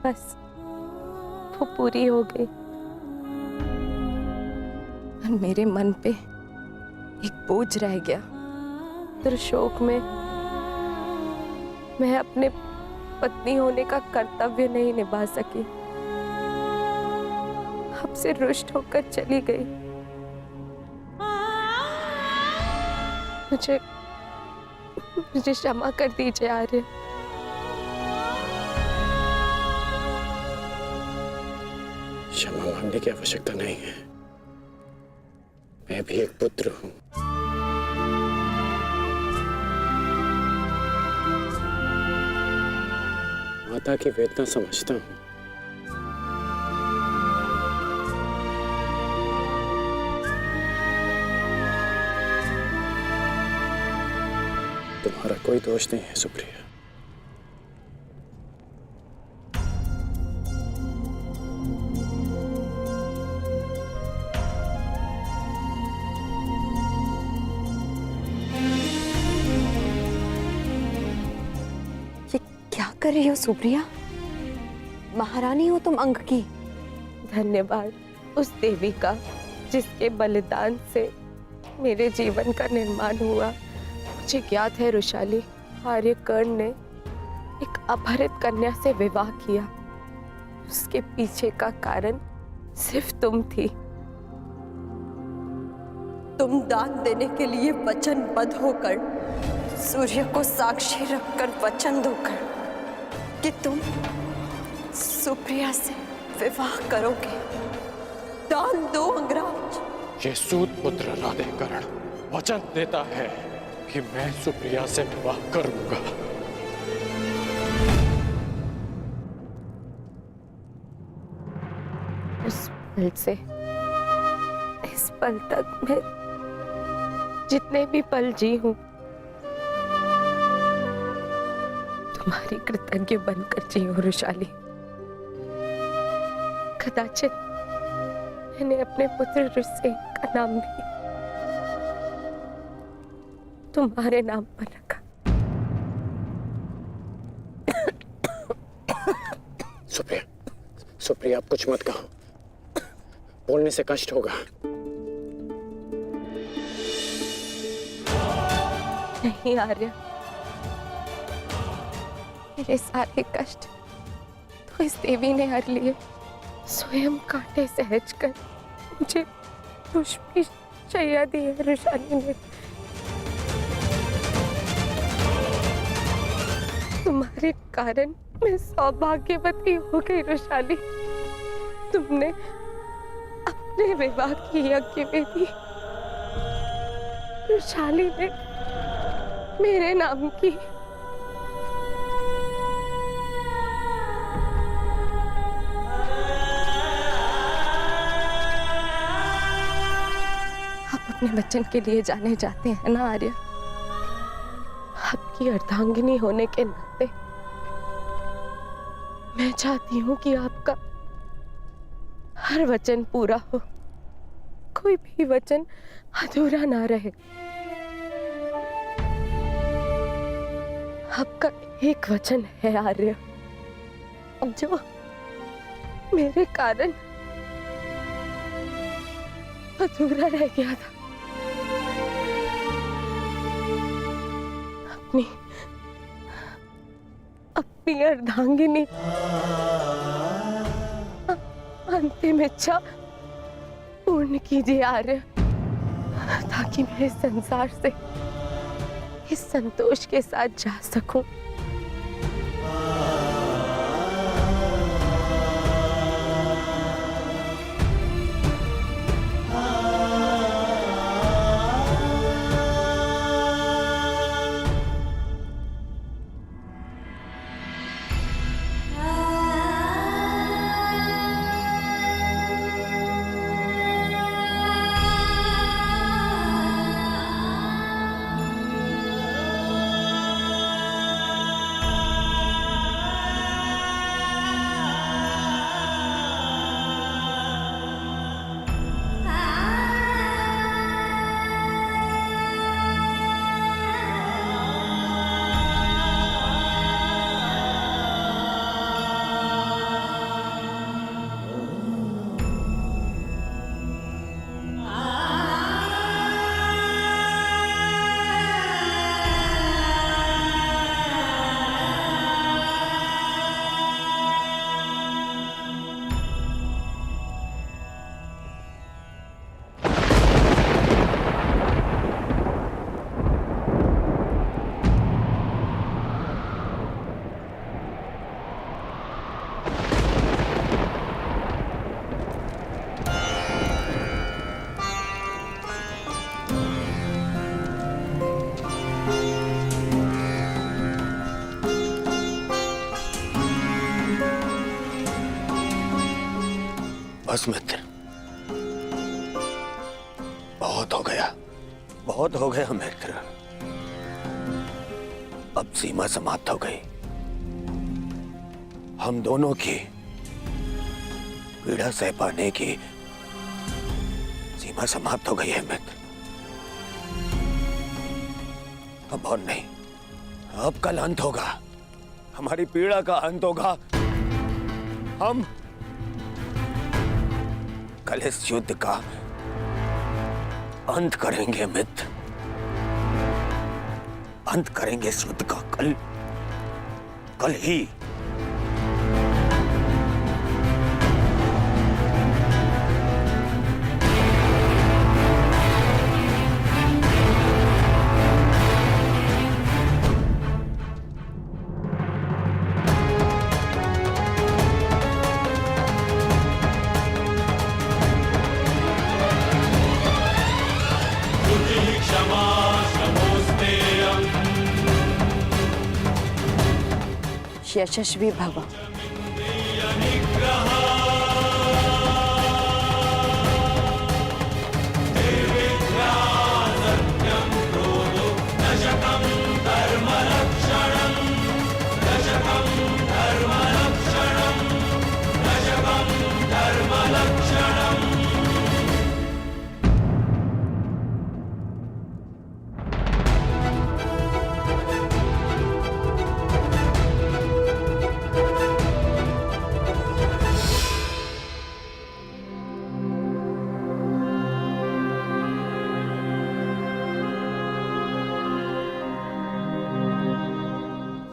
बस वो पूरी हो गई और मेरे मन पे एक बोझ रह गया। दुर्शोक में मैं अपने पत्नी होने का कर्तव्य नहीं निभा सकी, आपसे रुष्ट होकर चली गई। मुझे मुझे क्षमा कर दीजिए आर्य। क्षमा मांगने की आवश्यकता नहीं है। मैं भी एक पुत्र हूं। माता की वेदना समझता हूं। तुम्हारा कोई दोष नहीं है सुप्रिया। ये क्या कर रही हो सुप्रिया? महारानी हो तुम अंक की। धन्यवाद उस देवी का जिसके बलिदान से मेरे जीवन का निर्माण हुआ। मुझे ज्ञात है रुशाली, आर्यकर्ण ने एक अपहरित कन्या से विवाह किया। उसके पीछे का कारण सिर्फ तुम थी। तुम दान देने के लिए वचनबद्ध होकर, सूर्य को साक्षी रखकर वचन दोकर कि तुम सुप्रिया से विवाह करोगे। दान दो अंगराज। ये सूत पुत्र राधेकर्ण वचन देता है कि मैं सुप्रिया से विवाह करूंगा। उस पल से इस पल तक मैं जितने भी पल जी हूं तुम्हारी कृतज्ञ बनकर जी हूं रुशाली। कदाचित मैंने अपने पुत्र ऋषि का नाम भी तुम्हारे नाम पर रखा। सुप्रिया, सुप्रिया आप कुछ मत कहो, बोलने से कष्ट होगा। नहीं आर्य, मेरे सारे कष्ट तो इस देवी ने हर लिए। स्वयं कांटे सहज कर मुझे पुष्पी शैया दी है रुशाली ने। तुम्हारे कारण मैं सौभाग्यवती हो गई रुशाली। तुमने अपने विवाह की यज्ञ वेदी रुशाली ने मेरे नाम की। आप अपने बच्चन के लिए जाने जाते हैं ना आर्य? आपकी अर्धांगिनी होने के नाते मैं चाहती हूं कि आपका हर वचन पूरा हो, कोई भी वचन अधूरा ना रहे। आपका एक वचन है आर्य, जो मेरे कारण अधूरा रह गया था। अपनी अर्धांगिनी अंतिम इच्छा पूर्ण कीजिए आर्य, ताकि मैं इस संसार से इस संतोष के साथ जा सकूं। बस मित्र, बहुत हो गया, बहुत हो गया मित्र। अब सीमा समाप्त हो गई। हम दोनों की पीड़ा सह पाने की सीमा समाप्त हो गई है मित्र। अब और नहीं, अब कल अंत होगा, हमारी पीड़ा का अंत होगा। हम कल इस युद्ध का अंत करेंगे मित्र, अंत करेंगे इस युद्ध का कल, कल ही। यशस्वी भव।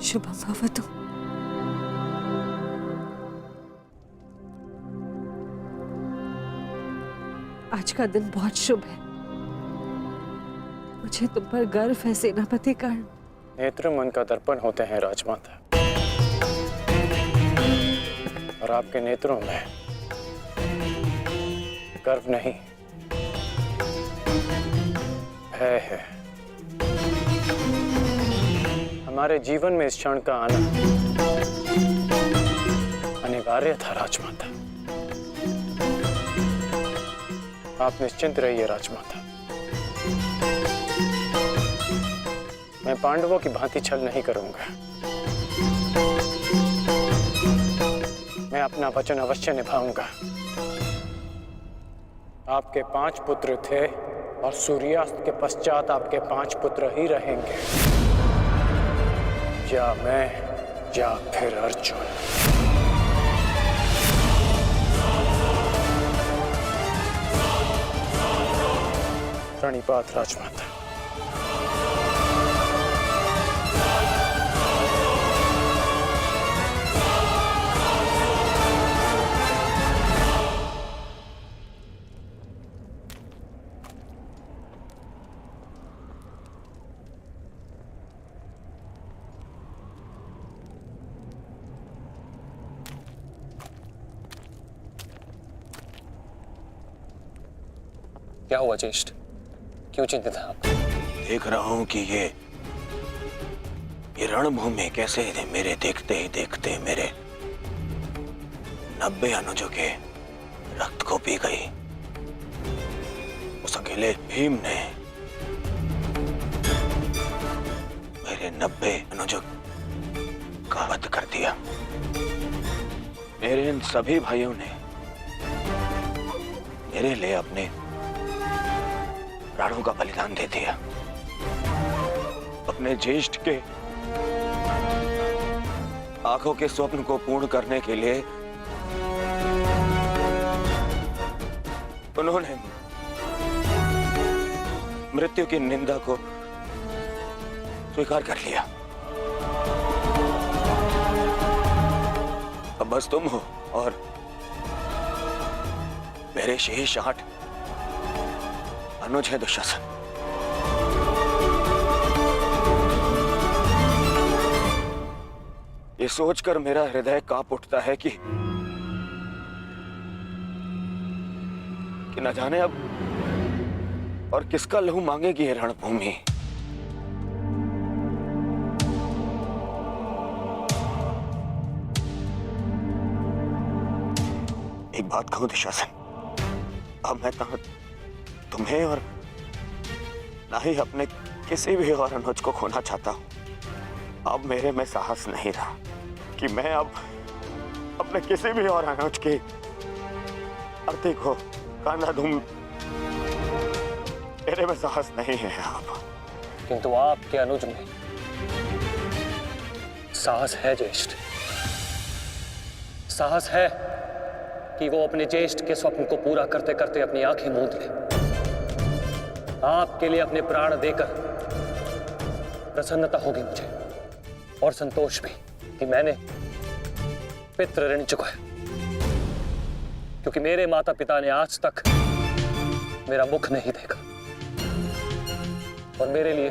शुभम भवतु। आज का दिन बहुत शुभ है। मुझे तुम पर गर्व है सेनापति कर्ण। नेत्र मन का दर्पण होते हैं राजमाता, और आपके नेत्रों में गर्व नहीं, भय है। हमारे जीवन में इस क्षण का आना अनिवार्य था राजमाता। आप निश्चिंत रहिए राजमाता, मैं पांडवों की भांति छल नहीं करूंगा। मैं अपना वचन अवश्य निभाऊंगा। आपके 5 पुत्र थे और सूर्यास्त के पश्चात आपके 5 पुत्र ही रहेंगे, या मैं या फिर अर्जुन। प्रणिपात राजमाता। क्या हुआ ज्येष्ठ, क्यों चिंतित हैं आप? देख रहा हूं कि ये रणभूमि कैसे मेरे देखते ही देखते मेरे 90 अनुजों के रक्त को पी गई। उस अकेले भीम ने मेरे 90 अनुजों का वध कर दिया। मेरे इन सभी भाइयों ने मेरे लिए अपने प्राणों का बलिदान दे दिया। अपने ज्येष्ठ के आंखों के स्वप्न को पूर्ण करने के लिए उन्होंने मृत्यु की निंदा को स्वीकार कर लिया। अब बस तुम हो और मेरे शेष 8 अनुज है दुशासन। ये सोचकर मेरा हृदय कांप उठता है कि न जाने अब और किसका लहू मांगेगी ये रणभूमि। एक बात कहूं दुशासन, अब मैं ना तुम्हें और ना ही अपने किसी भी और अनुज को खोना चाहता हूं। अब मेरे में साहस नहीं रहा कि मैं अब अपने किसी भी और अनुज की अर्थी को कांधा दूं। मेरे में साहस नहीं है अब। किंतु आपके अनुज में साहस है ज्येष्ठ। साहस है कि वो अपने ज्येष्ठ के स्वप्न को पूरा करते करते अपनी आंखें मूंद ले। आपके लिए अपने प्राण देकर प्रसन्नता होगी मुझे, और संतोष भी कि मैंने पितृ ऋण चुकाया, क्योंकि मेरे माता पिता ने आज तक मेरा मुख नहीं देखा, और मेरे लिए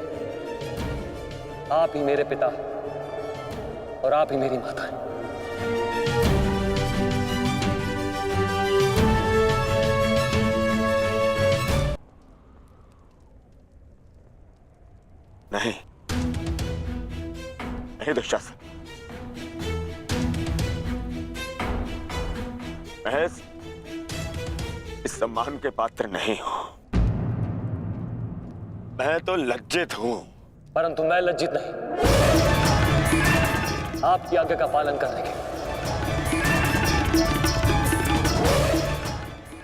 आप ही मेरे पिता और आप ही मेरी माता हैं। नहीं नहीं दुशासन, मैं इस सम्मान के पात्र नहीं हूं। मैं तो लज्जित हूं। परंतु मैं लज्जित नहीं, आपकी आज्ञा का पालन करने के,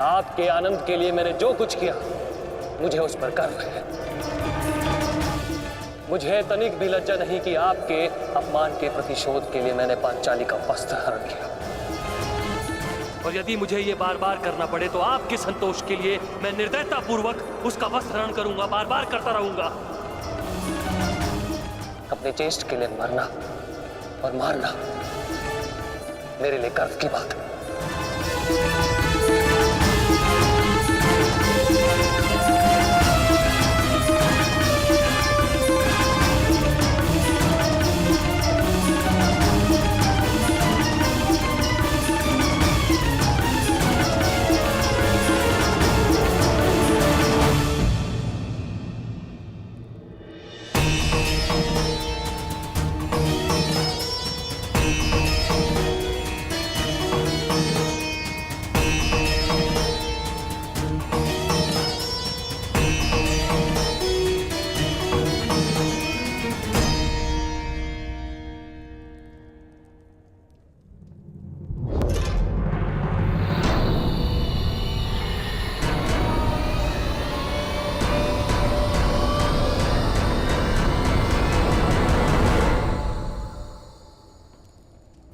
आपके आनंद के लिए मैंने जो कुछ किया मुझे उस पर गर्व है। मुझे तनिक भी लज्जा नहीं कि आपके अपमान के प्रतिशोध के लिए मैंने पांचाली का वस्त्र हरण किया, और यदि मुझे ये बार बार करना पड़े तो आपके संतोष के लिए मैं निर्दयता पूर्वक उसका वस्त्र हरण करूंगा, बार बार करता रहूंगा। अपने ज्येष्ठ के लिए मरना और मारना मेरे लिए गर्व की बात है।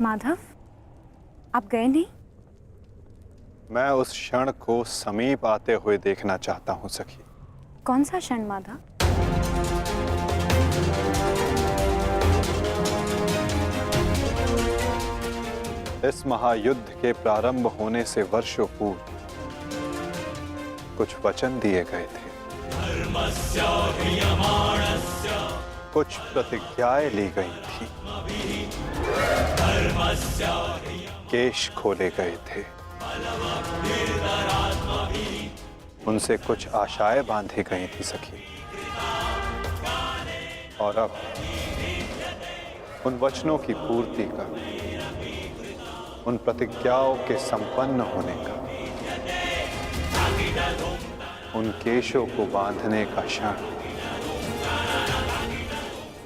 माधव, आप गए नहीं? मैं उस क्षण को समीप आते हुए देखना चाहता हूं सखी। कौन सा क्षण माधव? इस महायुद्ध के प्रारंभ होने से वर्षों पूर्व कुछ वचन दिए गए थे, कुछ प्रतिज्ञाएं ली गई थी, केश खोले गए थे, उनसे कुछ आशाएं बांधी गई थी सखी। और अब उन वचनों की पूर्ति का, उन प्रतिज्ञाओं के संपन्न होने का, उन केशों को बांधने का क्षण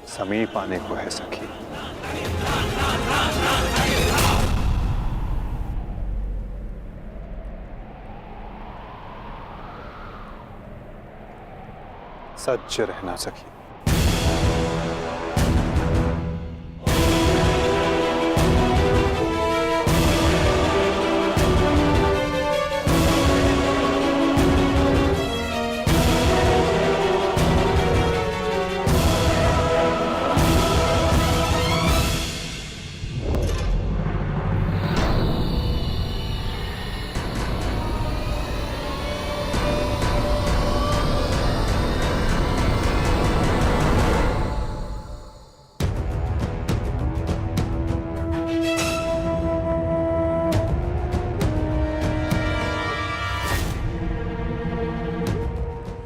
समीप आने को है सखी। सज्ज रहना सखी।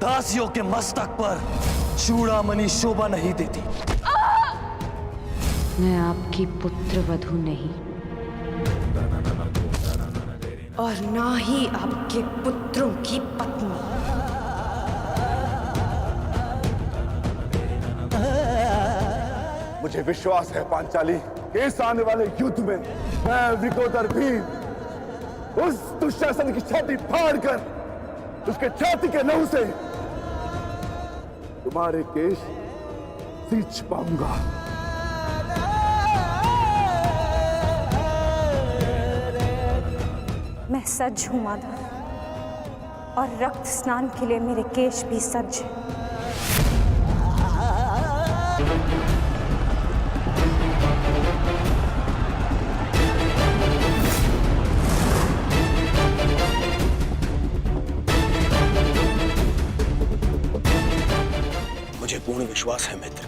दासियों के मस्तक पर चूड़ामणि शोभा नहीं देती। मैं आपकी पुत्र वधू नहीं, और ना ही आपके पुत्रों की पत्नी। मुझे विश्वास है पांचाली, इस आने वाले युद्ध में मैं विकोदर भीम उस दुशासन की छाती फाड़कर उसके छाती के लहू से तुम्हारे केश सींच पाऊंगा। मैं सज्ज हूं माधव, और रक्त स्नान के लिए मेरे केश भी सज्ज हैं। मुझे पूर्ण विश्वास है मित्र,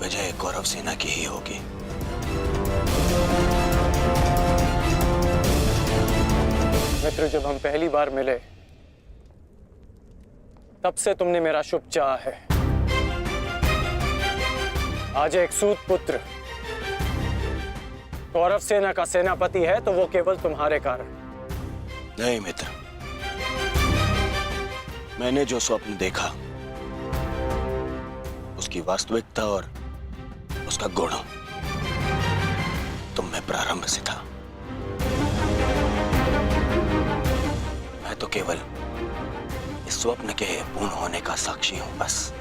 विजय कौरव सेना की ही होगी। मित्र, जब हम पहली बार मिले तब से तुमने मेरा शुभ चाहा है। आज एक सूत पुत्र कौरव सेना का सेनापति है तो वो केवल तुम्हारे कारण। नहीं मित्र, मैंने जो स्वप्न देखा उसकी वास्तविकता और उसका गुण तुम में प्रारंभ से था। मैं तो केवल इस स्वप्न के पूर्ण होने का साक्षी हूं बस।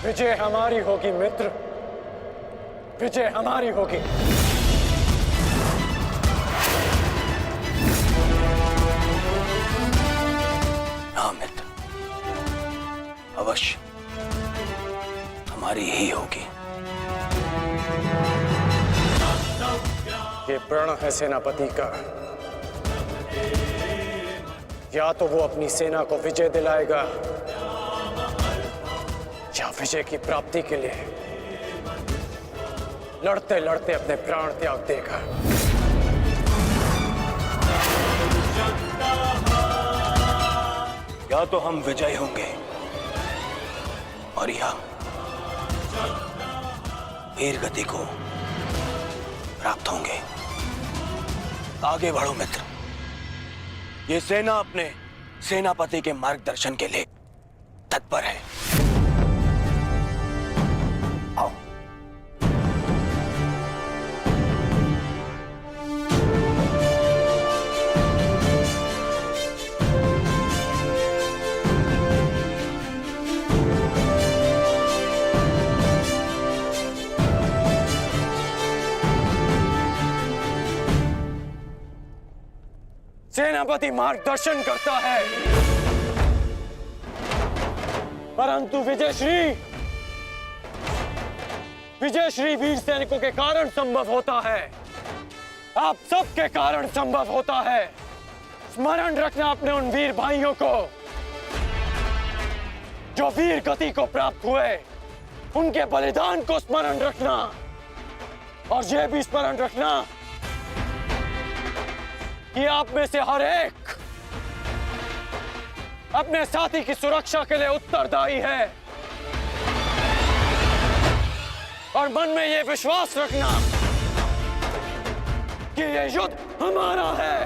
विजय हमारी होगी मित्र, विजय हमारी होगी। हाँ मित्र, अवश्य हमारी ही होगी। ये प्रण है सेनापति का, या तो वो अपनी सेना को विजय दिलाएगा या विजय की प्राप्ति के लिए लड़ते लड़ते अपने प्राण त्याग देगा। या तो हम विजयी होंगे और या वीर गति को प्राप्त होंगे। आगे बढ़ो मित्र, ये सेना अपने सेनापति के मार्गदर्शन के लिए तत्पर है। आओ। सेनापति मार्गदर्शन करता है, परंतु विजयश्री वीर सैनिकों के कारण संभव होता है। आप सबके कारण संभव होता है। स्मरण रखना अपने उन वीर भाइयों को जो वीर गति को प्राप्त हुए, उनके बलिदान को स्मरण रखना, और यह भी स्मरण रखना कि आप में से हर एक अपने साथी की सुरक्षा के लिए उत्तरदायी है। और मन में यह विश्वास रखना कि यह युद्ध हमारा है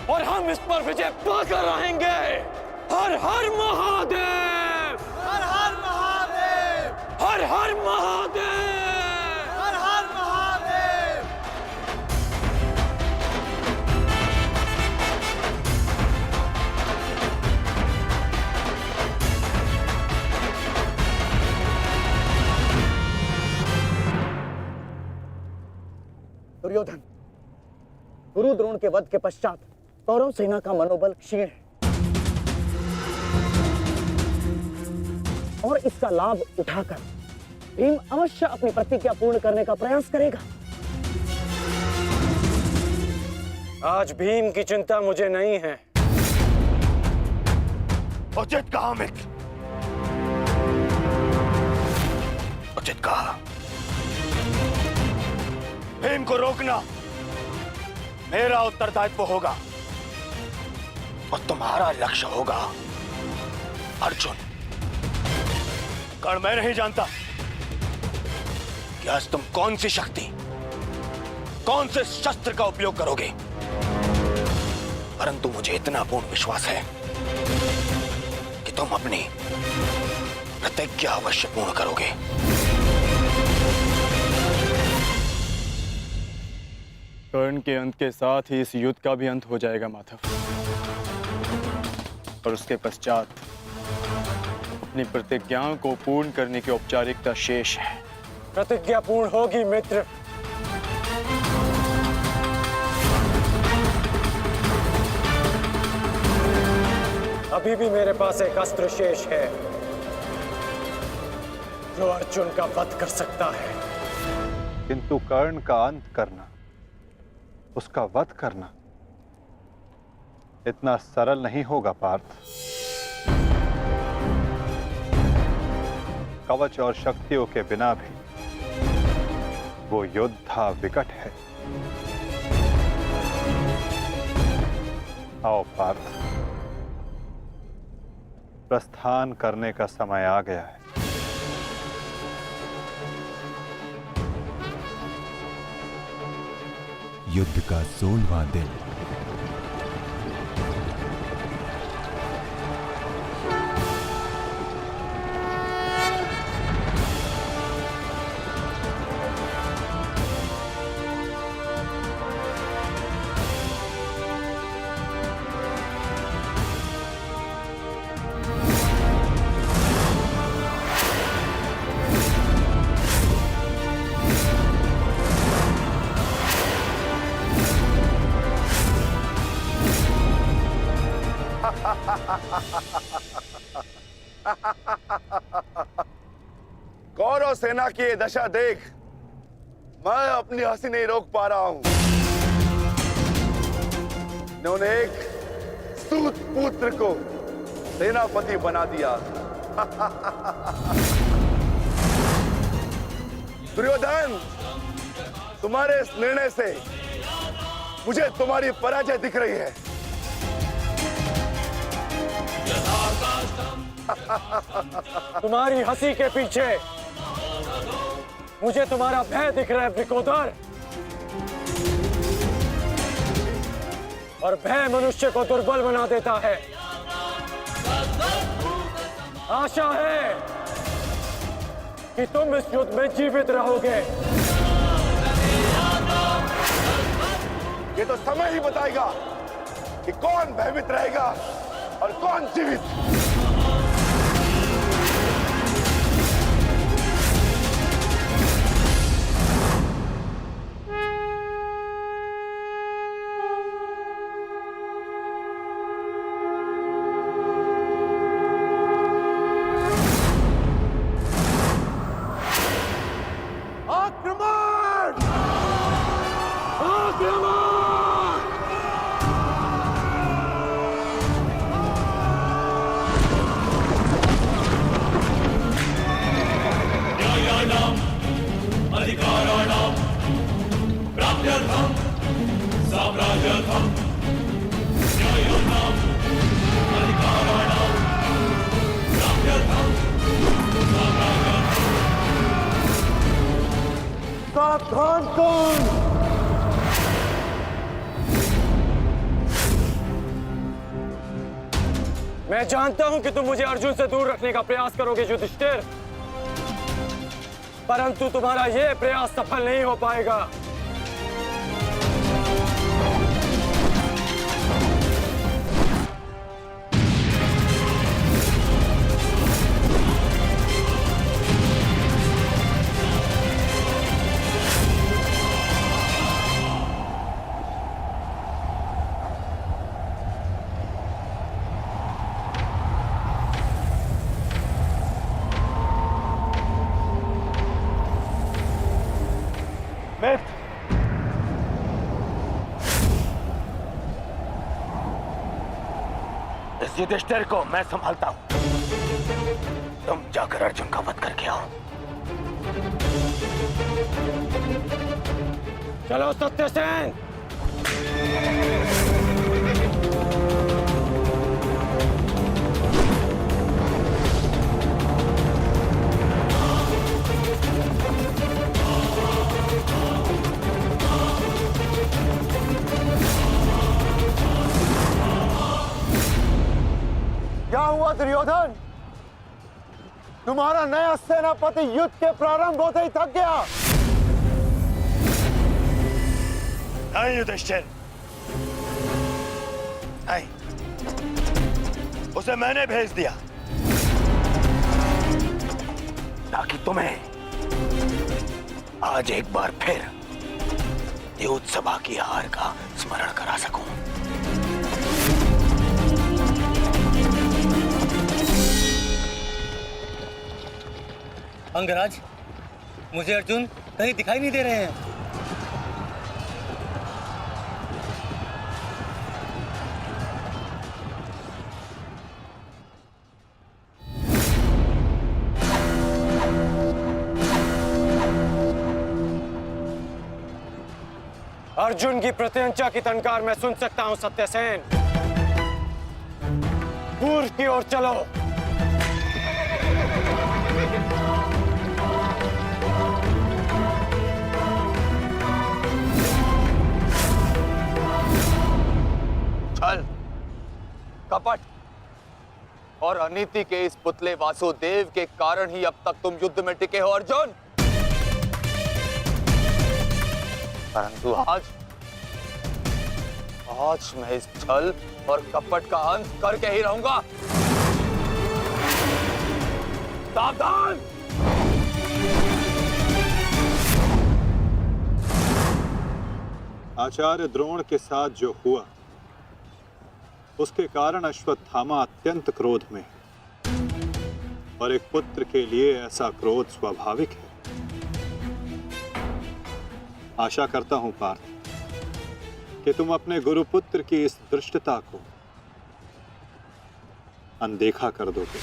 और हम इस पर विजय पाकर रहेंगे। हर हर महादेव, हर हर महादेव, हर हर महादेव, हर हर महादेव। दुर्योधन, गुरु द्रोण के वध के पश्चात कौरव सेना का मनोबल क्षीण है और इसका लाभ उठाकर भीम अवश्य अपनी प्रतिज्ञा पूर्ण करने का प्रयास करेगा। आज भीम की चिंता मुझे नहीं है। उचित कहा मित्र, उचित कहा। प्रेम को रोकना मेरा उत्तरदायित्व होगा और तुम्हारा लक्ष्य होगा अर्जुन। कर्ण, मैं नहीं जानता कि आज तुम कौन सी शक्ति, कौन से शस्त्र का उपयोग करोगे, परंतु मुझे इतना पूर्ण विश्वास है कि तुम अपनी प्रतिज्ञा अवश्य पूर्ण करोगे। कर्ण के अंत के साथ ही इस युद्ध का भी अंत हो जाएगा माधव, और उसके पश्चात अपनी प्रतिज्ञाओं को पूर्ण करने की औपचारिकता शेष है। प्रतिज्ञा पूर्ण होगी मित्र। अभी भी मेरे पास एक अस्त्र शेष है जो अर्जुन का वध कर सकता है। किंतु कर्ण का अंत करना, उसका वध करना इतना सरल नहीं होगा पार्थ। कवच और शक्तियों के बिना भी वो योद्धा विकट है। आओ पार्थ, प्रस्थान करने का समय आ गया है। युद्ध का 16वां दिन। कौरव सेना की ये दशा देख मैं अपनी हंसी नहीं रोक पा रहा हूं। इन्होंने एक सूत पुत्र को सेनापति बना दिया। दुर्योधन, तुम्हारे इस निर्णय से मुझे तुम्हारी पराजय दिख रही है। तुम्हारी हंसी के पीछे मुझे तुम्हारा भय दिख रहा है वृकोदर, और भय मनुष्य को दुर्बल बना देता है। आशा है कि तुम इस युद्ध में जीवित रहोगे। ये तो समय ही बताएगा कि कौन भयभीत रहेगा और कौन जीवित। सावधान कौन? मैं जानता हूं कि तुम मुझे अर्जुन से दूर रखने का प्रयास करोगे युधिष्ठिर, परंतु तुम्हारा यह प्रयास सफल नहीं हो पाएगा। इस युधिष्ठिर को मैं संभालता हूं, तुम जाकर अर्जुन का वध करके आओ। चलो सत्यसेन। क्या हुआ दुर्योधन? तुम्हारा नया सेनापति युद्ध के प्रारंभ होते ही थक गया। नहीं युधिष्ठिर, नहीं, उसे मैंने भेज दिया ताकि तुम्हें आज एक बार फिर युद्ध सभा की हार का स्मरण करा सकूं। अंगराज, मुझे अर्जुन कहीं दिखाई नहीं दे रहे हैं। अर्जुन की प्रत्यंचा की टंकार मैं सुन सकता हूं सत्यसेन। पूर्व की ओर चलो। छल, कपट और अनीति के इस पुतले वासुदेव के कारण ही अब तक तुम युद्ध में टिके हो अर्जुन। परंतु आज मैं इस छल और कपट का अंत करके ही रहूंगा। सावधान! आचार्य द्रोण के साथ जो हुआ उसके कारण अश्वत्थामा अत्यंत क्रोध में है। और एक पुत्र के लिए ऐसा क्रोध स्वाभाविक है। आशा करता हूं पार्थ कि तुम अपने गुरुपुत्र की इस दुष्टता को अनदेखा कर दोगे।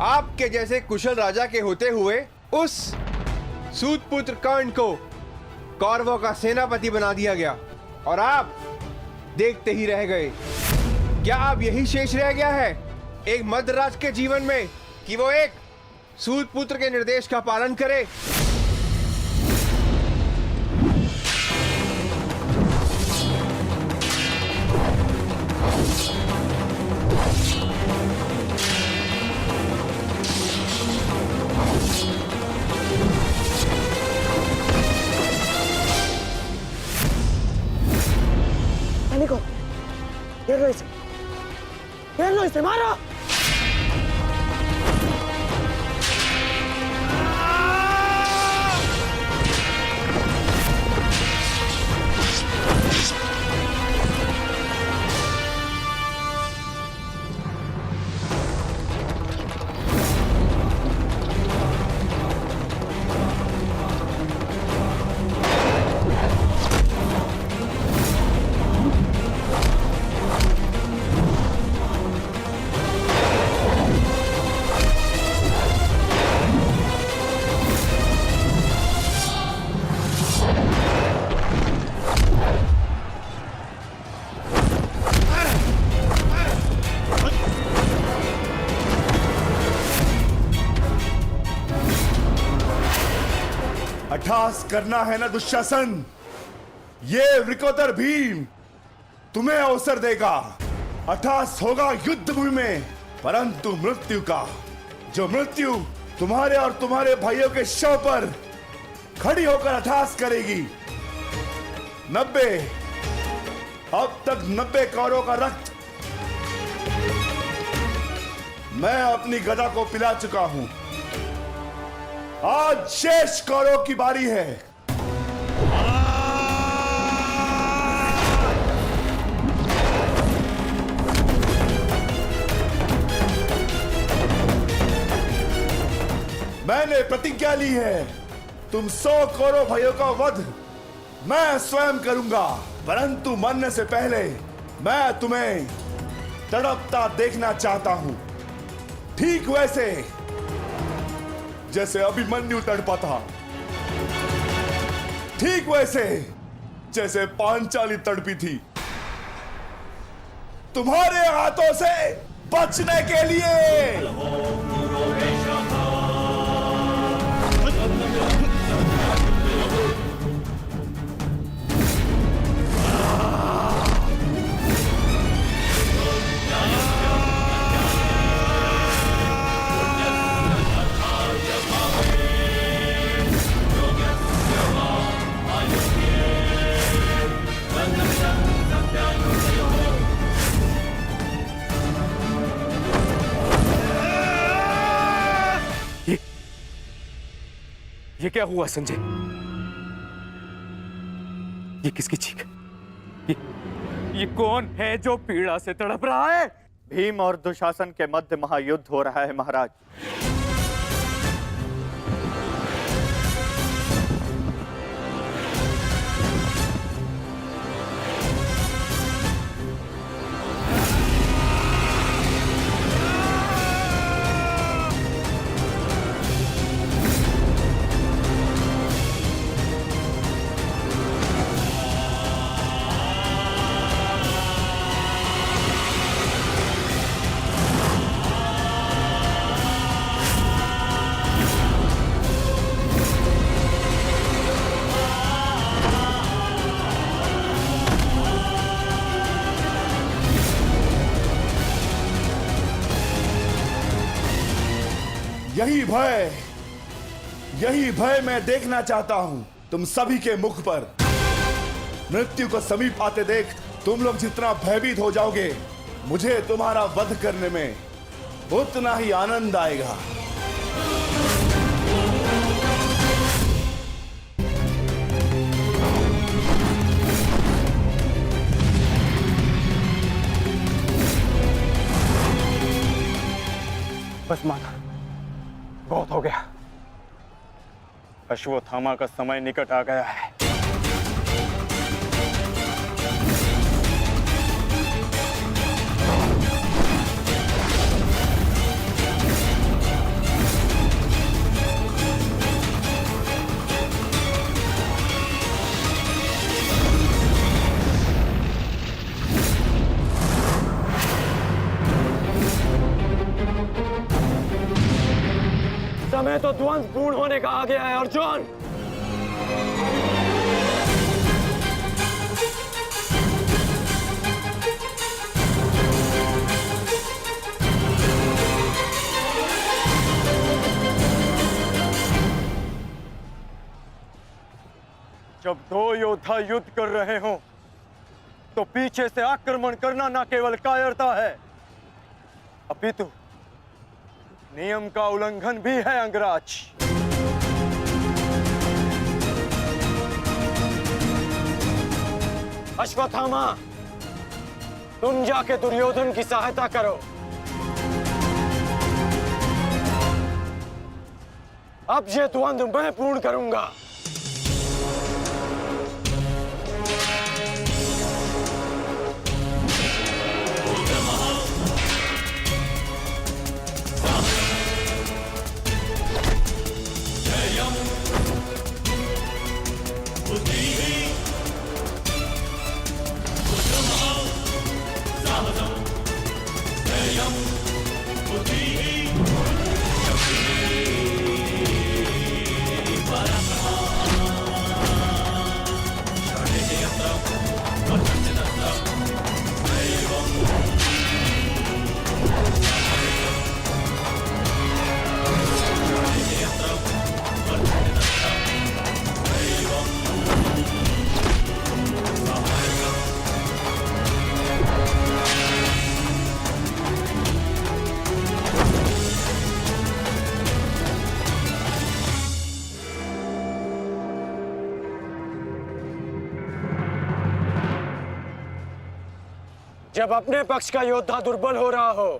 आपके जैसे कुशल राजा के होते हुए उस सूतपुत्र कर्ण को कौरवों का सेनापति बना दिया गया और आप देखते ही रह गए। क्या अब यही शेष रह गया है एक मध्यराज के जीवन में कि वो एक सूतपुत्र के निर्देश का पालन करे? घेर लो इसे, मारो। अट्ठास करना है ना दुशासन, ये वृकोदर भीम तुम्हें अवसर देगा। अट्ठास होगा युद्ध भूमि में, परंतु मृत्यु का, जो मृत्यु तुम्हारे और तुम्हारे भाइयों के शव पर खड़ी होकर अट्ठास करेगी। 90 अब तक 90 कौरवों का रक्त मैं अपनी गदा को पिला चुका हूं। आज शेष कौरव की बारी है। मैंने प्रतिज्ञा ली है, तुम 100 कौरव भाइयों का वध मैं स्वयं करूंगा, परंतु मरने से पहले मैं तुम्हें तड़पता देखना चाहता हूं, ठीक वैसे जैसे अभिमन्यु तड़पा था, ठीक वैसे जैसे पांचाली तड़पी थी, तुम्हारे हाथों से बचने के लिए। ये क्या हुआ संजय? ये किसकी चीख? ये कौन है जो पीड़ा से तड़प रहा है? भीम और दुशासन के मध्य महायुद्ध हो रहा है महाराज। यही भय मैं देखना चाहता हूं तुम सभी के मुख पर। मृत्यु को समीप आते देख तुम लोग जितना भयभीत हो जाओगे, मुझे तुम्हारा वध करने में उतना ही आनंद आएगा। बस माना, बहुत हो गया। अश्वत्थामा का समय निकट आ गया है। समय तो द्वंद्व पूर्ण होने का आ गया है अर्जुन। जब दो योद्धा युद्ध कर रहे हों, तो पीछे से आक्रमण करना न केवल कायरता है, अपितु नियम का उल्लंघन भी है अंगराज। अश्वत्थामा, तुम जाके दुर्योधन की सहायता करो। अब ये द्वंद्व मैं पूर्ण करूंगा। Para जब अपने पक्ष का योद्धा दुर्बल हो रहा हो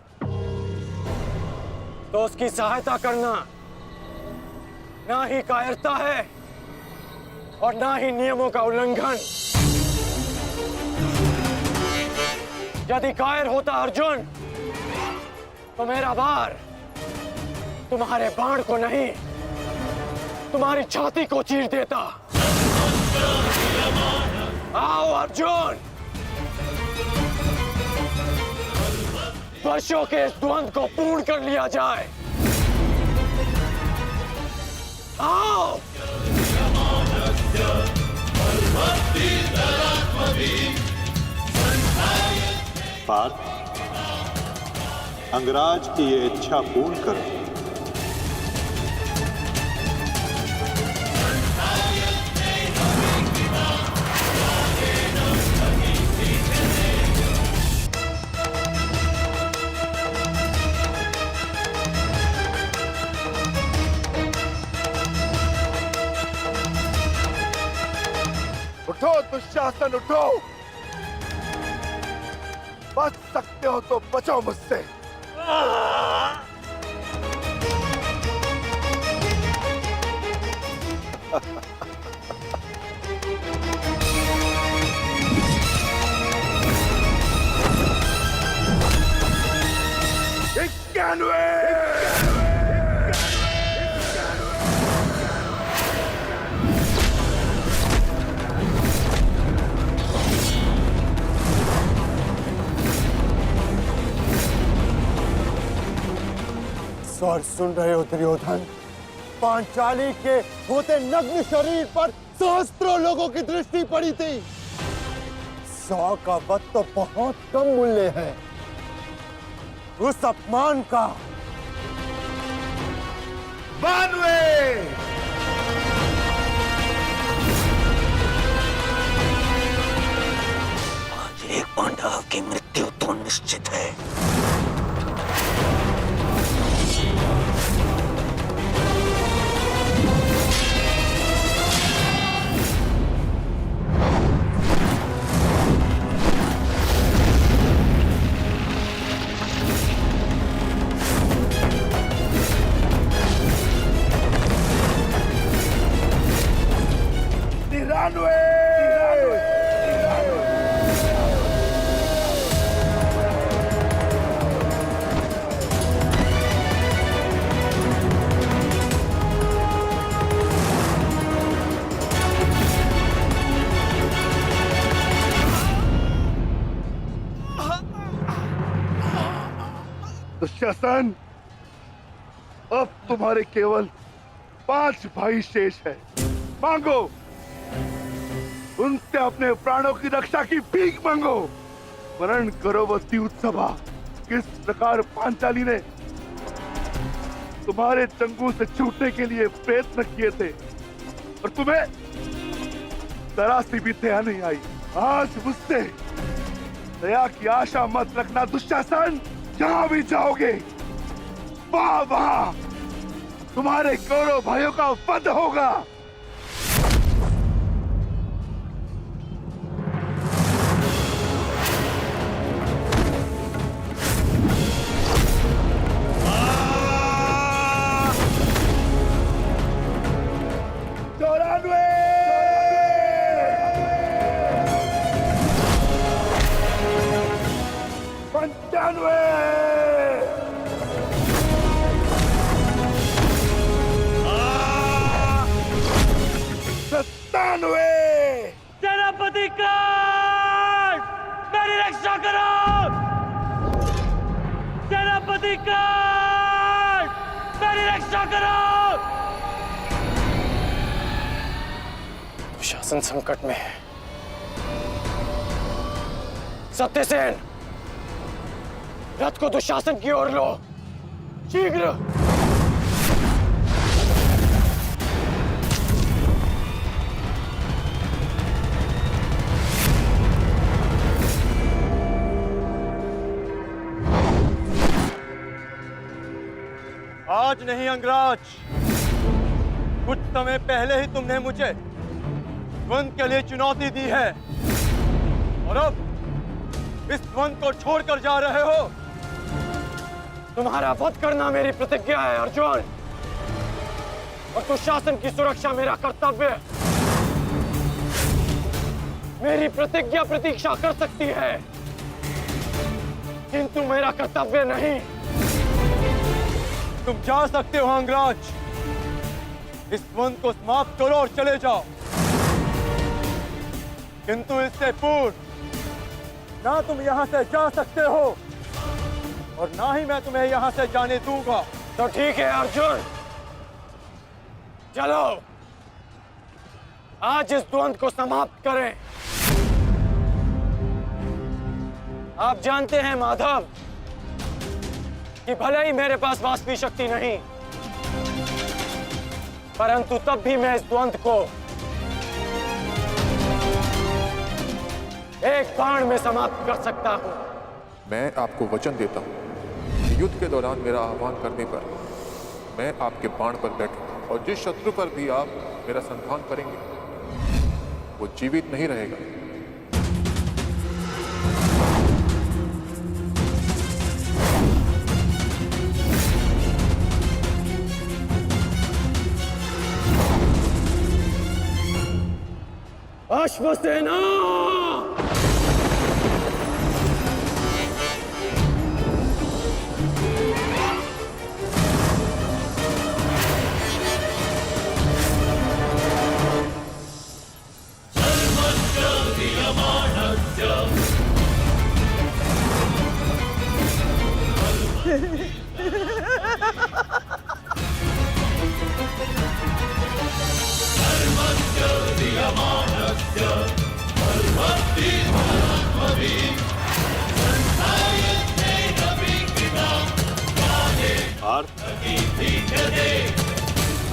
तो उसकी सहायता करना ना ही कायरता है और ना ही नियमों का उल्लंघन। यदि कायर होता अर्जुन तो मेरा बाण तुम्हारे बाण को नहीं, तुम्हारी छाती को चीर देता। आओ अर्जुन, वर्षों के इस द्वंद्व को पूर्ण कर लिया जाए। आओ। पार्थ, अंगराज की ये इच्छा पूर्ण करो। उठो दुशासन, उठो। बच सकते हो तो बचो मुझसे। स्वर सुन रहे हो दुर्योधन? पांचाली के होते नग्न शरीर पर सहस्त्रों लोगों की दृष्टि पड़ी थी। 100 का वध तो बहुत कम मूल्य है। उस अपमान का आज एक पांडव की मृत्यु तो निश्चित है। दुशासन, अब तुम्हारे केवल 5 भाई शेष है। मांगो, उनसे अपने प्राणों की रक्षा की भीख मांगो। वर्ण करो वो उत्सवा, किस प्रकार पांचाली ने तुम्हारे चंगू से छूटने के लिए प्रयत्न किए थे और तुम्हें जरा सी भी दया नहीं आई। आज मुझसे दया की आशा मत रखना दुशासन। जहां भी जाओगे वहां तुम्हारे कौरव भाइयों का वध होगा। सेनापति कांड, मेरी रक्षा करो। सेनापति कांड, मेरी रक्षा करो। शासन संकट में है। सत्यसेन, रथ को दुशासन की ओर लो, शीघ्र। आज नहीं अंगराज, कुछ समय पहले ही तुमने मुझे द्वंद्व के लिए चुनौती दी है और अब इस द्वंद को छोड़कर जा रहे हो? तुम्हारा वध करना मेरी प्रतिज्ञा है अर्जुन, और दुशासन की सुरक्षा मेरा कर्तव्य है। मेरी प्रतिज्ञा प्रतीक्षा कर सकती है, किंतु मेरा कर्तव्य नहीं। तुम जा सकते हो अंगराज, इस द्वंद को समाप्त करो और चले जाओ, किंतु इससे पूर्व ना तुम यहां से जा सकते हो और ना ही मैं तुम्हें यहां से जाने दूंगा। तो ठीक है अर्जुन, चलो आज इस द्वंद को समाप्त करें। आप जानते हैं माधव कि भले ही मेरे पास वास्तविक शक्ति नहीं, परंतु तब भी मैं इस द्वंद को एक बाण में समाप्त कर सकता हूं। मैं आपको वचन देता हूं कि युद्ध के दौरान मेरा आह्वान करने पर मैं आपके बाण पर बैठूंगा, और जिस शत्रु पर भी आप मेरा संधान करेंगे वो जीवित नहीं रहेगा। अश्वसेना!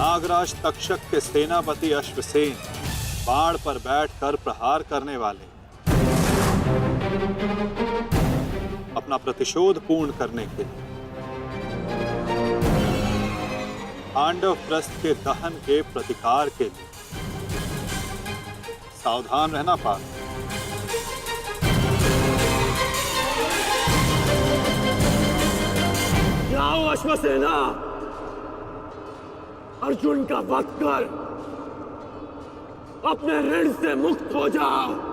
नागराज तक्षक के सेनापति अश्वसेन बाण पर बैठकर प्रहार करने वाले अपना प्रतिशोध पूर्ण करने के लिए पांडव प्रस्थ के दहन के प्रतिकार के लिए सावधान रहना पार्थ। जाओ अश्वसेना, अर्जुन का वध कर अपने ऋण से मुक्त हो जाओ।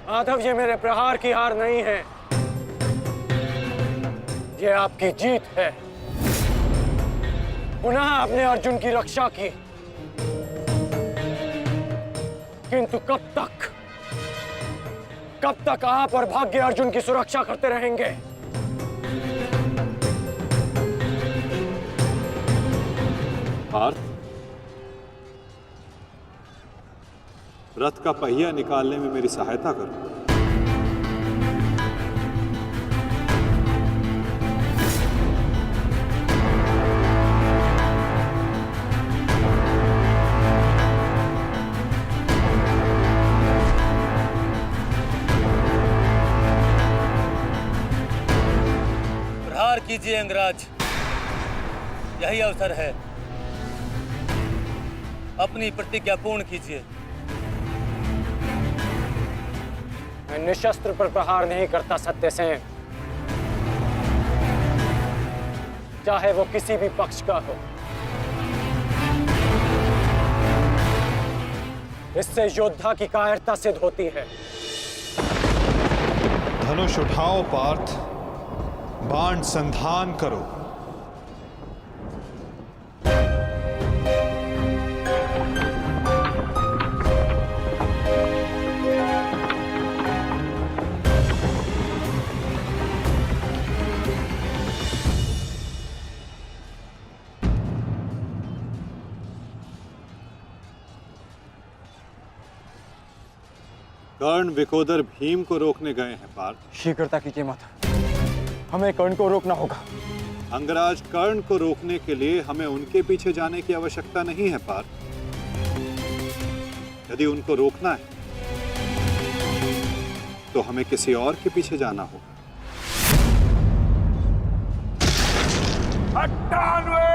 माधव, ये मेरे प्रहार की हार नहीं है, ये आपकी जीत है। पुनः आपने अर्जुन की रक्षा की, किंतु कब तक आप और भाग्य अर्जुन की सुरक्षा करते रहेंगे? पार्थ, रथ का पहिया निकालने में मेरी सहायता करो। प्रहार कीजिए अंगराज, यही अवसर है। अपनी प्रतिज्ञा पूर्ण कीजिए। मैं निशस्त्र पर प्रहार नहीं करता सत्यसेन, चाहे वो किसी भी पक्ष का हो। इससे योद्धा की कायरता सिद्ध होती है। धनुष उठाओ पार्थ, बाण संधान करो। कर्ण विकोदर भीम को रोकने गए हैं पार्थ। शीघ्रता कीजिए माता, हमें कर्ण को रोकना होगा। अंगराज कर्ण को रोकने के लिए हमें उनके पीछे जाने की आवश्यकता नहीं है पार्थ। यदि उनको रोकना है तो हमें किसी और के पीछे जाना होगा। 98!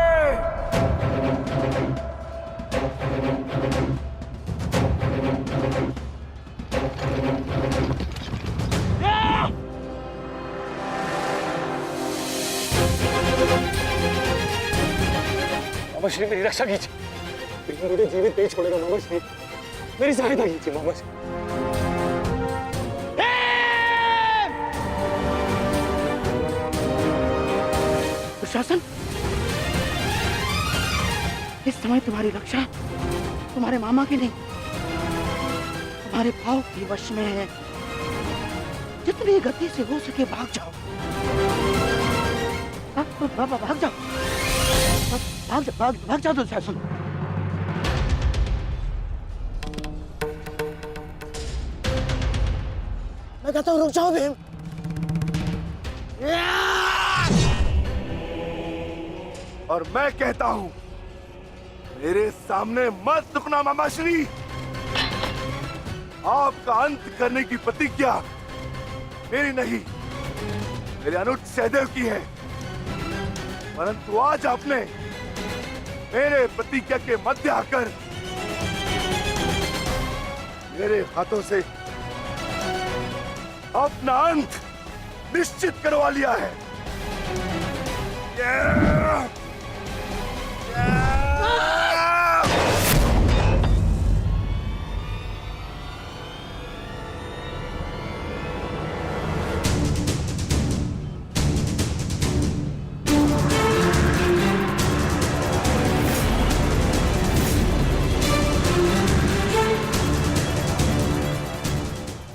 मामा श्री मेरी रक्षा कीजिए, मुझे जीवित नहीं छोड़ेगा मामा श्री, मेरी सहायता कीजिए मामा श्री। दुशासन, इस समय तुम्हारी रक्षा तुम्हारे मामा की नहीं, तुम्हारे भाव के वश में है। जितनी गति से हो सके भाग जाओ, भाग जाओ, भाग जाओ दुशासन। मैं कहता हूँ रुक जाओ भीम। और मैं कहता हूं मेरे सामने मत रुकना मामाश्री। आपका अंत करने की प्रतिज्ञा मेरी नहीं, मेरे अनुज सहदेव की है। परंतु आज आपने मेरे प्रतिज्ञा के मध्य आकर मेरे हाथों से अपना अंत निश्चित करवा लिया है।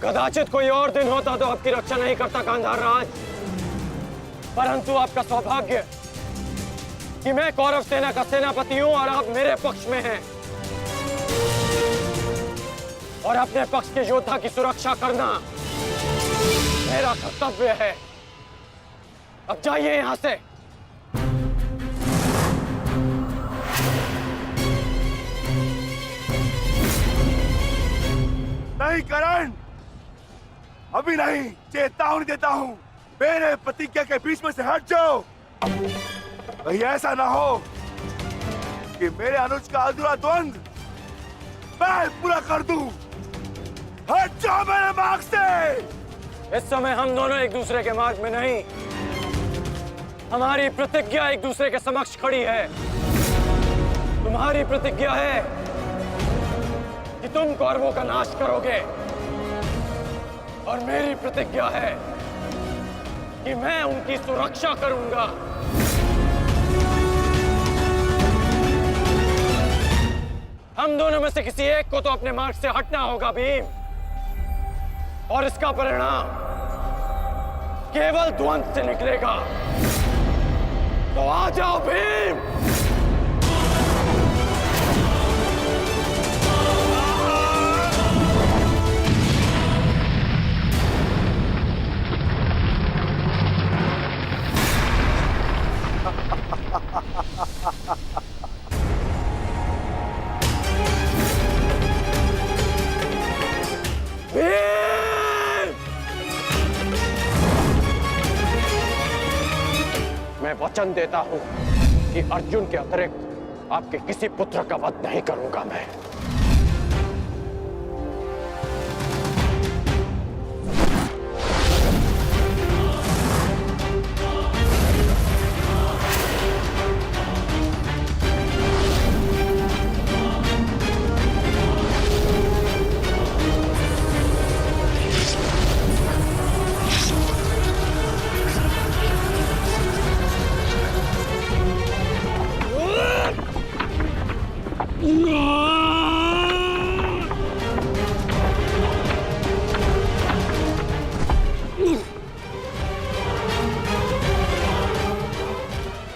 कदाचित कोई और दिन होता तो आपकी रक्षा नहीं करता गांधार राज, परंतु आपका सौभाग्य कि मैं कौरव सेना का सेनापति हूं और आप मेरे पक्ष में हैं और अपने पक्ष के योद्धा की सुरक्षा करना मेरा कर्तव्य है। अब जाइए यहां से। नहीं करण, अभी नहीं, चेतावनी देता हूं, मेरे प्रतिज्ञा के बीच में से हट जाओ। कहीं ऐसा ना हो कि मेरे अनुज का अधूरा द्वंद मैं पूरा कर दूं। हट जाओ मेरे मार्ग से। इस समय हम दोनों एक दूसरे के मार्ग में नहीं, हमारी प्रतिज्ञा एक दूसरे के समक्ष खड़ी है। तुम्हारी प्रतिज्ञा है कि तुम कौरवों का नाश करोगे और मेरी प्रतिज्ञा है कि मैं उनकी सुरक्षा करूंगा। हम दोनों में से किसी एक को तो अपने मार्ग से हटना होगा भीम, और इसका परिणाम केवल द्वंद से निकलेगा। तो आ जाओ भीम। मैं वचन देता हूं कि अर्जुन के अतिरिक्त आपके किसी पुत्र का वध नहीं करूंगा मैं।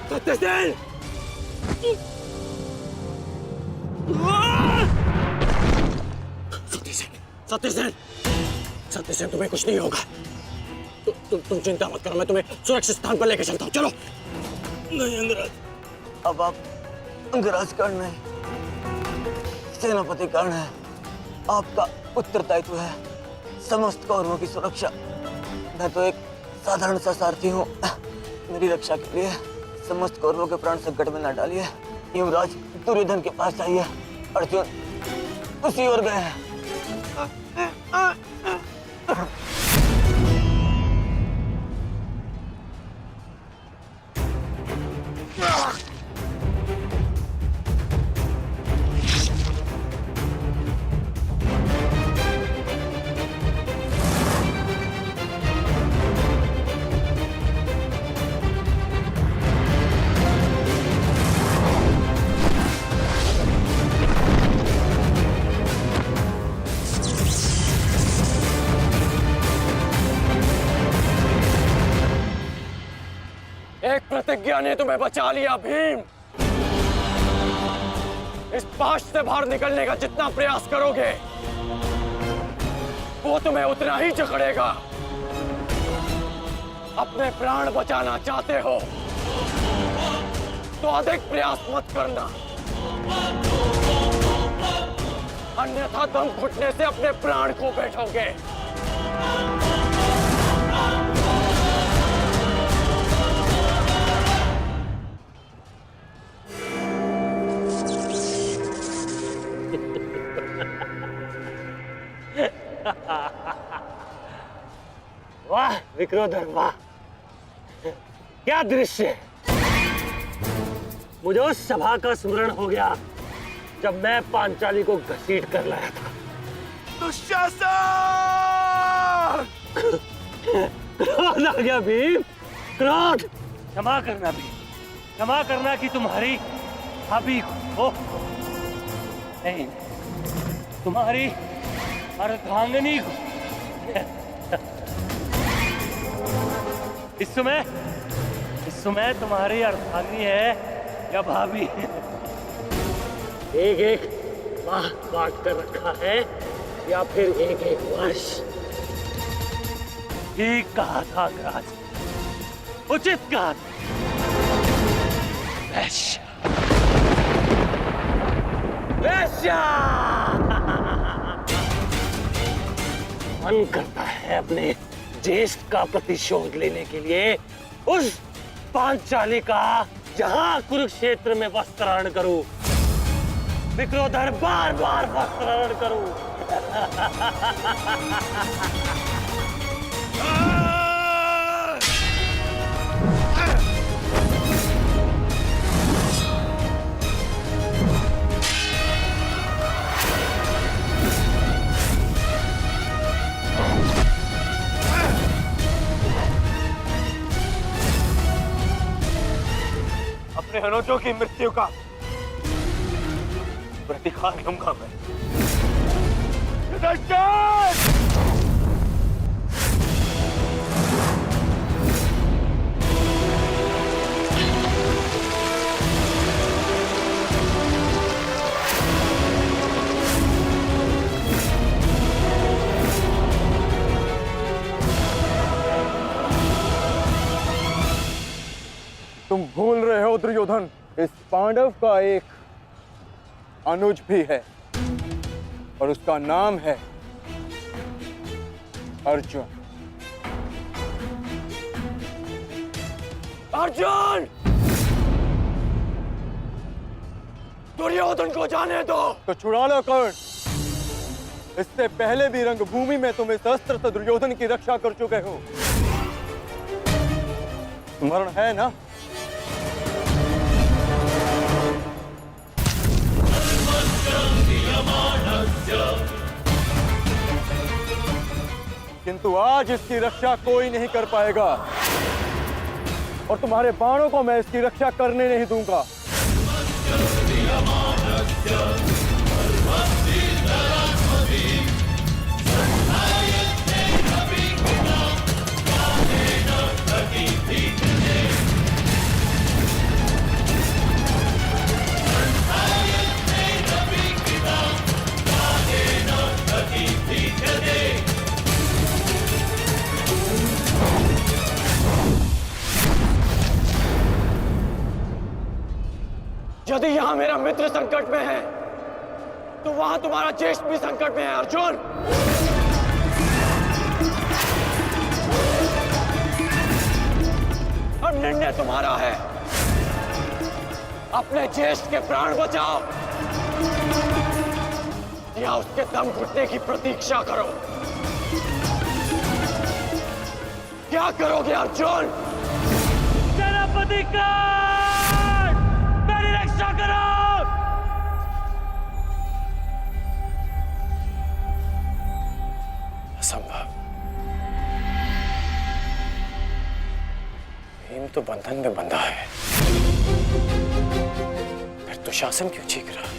सत्यसेन! सत्यसेन! सत्य से तुम्हें कुछ नहीं होगा। तुम चिंता मत करो, मैं तुम्हें सुरक्षित स्थान पर लेकर चलता हूँ। चलो। नहीं अंगराज, अब आप अंगराज कर्ण नहीं, सेनापति कर्ण है। आपका उत्तरदायित्व है समस्त कौरवों की सुरक्षा। मैं तो एक साधारण सा सारथी हूँ। मेरी रक्षा के लिए समस्त कौरवों के प्राण संकट में न डालिए। युवराज दुर्योधन के पास जाइए, अर्जुन उसी ओर गए हैं। एक प्रतिज्ञा ने तुम्हें बचा लिया भीम। इस पाश से बाहर निकलने का जितना प्रयास करोगे वो तुम्हें उतना ही जकड़ेगा। अपने प्राण बचाना चाहते हो तो अधिक प्रयास मत करना, अन्यथा दम घुटने से अपने प्राण खो बैठोगे। वाह विक्रोधर वाह, क्या दृश्य। मुझे उस सभा का स्मरण हो गया जब मैं पांचाली को घसीट कर लाया था। दुशासन! क्रोध आ गया भीम, क्रोध। क्षमा करना भीम, क्षमा करना कि तुम्हारी भाभी को नहीं, तुम्हारी अर्धांगिनी को। इस समय तुम्हारी अर्धांगिनी है या भाभी? एक एक माह बांट कर रखा है या फिर एक एक वर्ष? ठीक कहा था राज, उचित कहा था। वैश्य, वैश्य। मन करता है अपने ज्येष्ठ का प्रतिशोध लेने के लिए उस पांचाली का जहां कुरुक्षेत्र में वस्त्राहरण करूं, विक्रोधर बार बार वस्त्राहरण करूं। अपने अनुजों की मृत्यु का प्रतिकार लूंगा मैं। तुम भूल रहे हो दुर्योधन, इस पांडव का एक अनुज भी है और उसका नाम है अर्जुन। अर्जुन! दुर्योधन को जाने दो। तो छुड़ा लो कर्ण। इससे पहले भी रंगभूमि में तुम इस अस्त्र से दुर्योधन की रक्षा कर चुके हो, स्मरण है ना? किंतु आज इसकी रक्षा कोई नहीं कर पाएगा और तुम्हारे बाणों को मैं इसकी रक्षा करने नहीं दूंगा। जहां मेरा मित्र संकट में है तो वहां तुम्हारा ज्येष्ठ भी संकट में है अर्जुन। अब निर्णय तुम्हारा है, अपने ज्येष्ठ के प्राण बचाओ या उसके दम घुटने की प्रतीक्षा करो। क्या करोगे अर्जुन? सेनापति कर्ण, मेरी रक्षा करो। असंभव। भीम तो बंधन में बंधा है, फिर दुशासन क्यों चीख रहा है?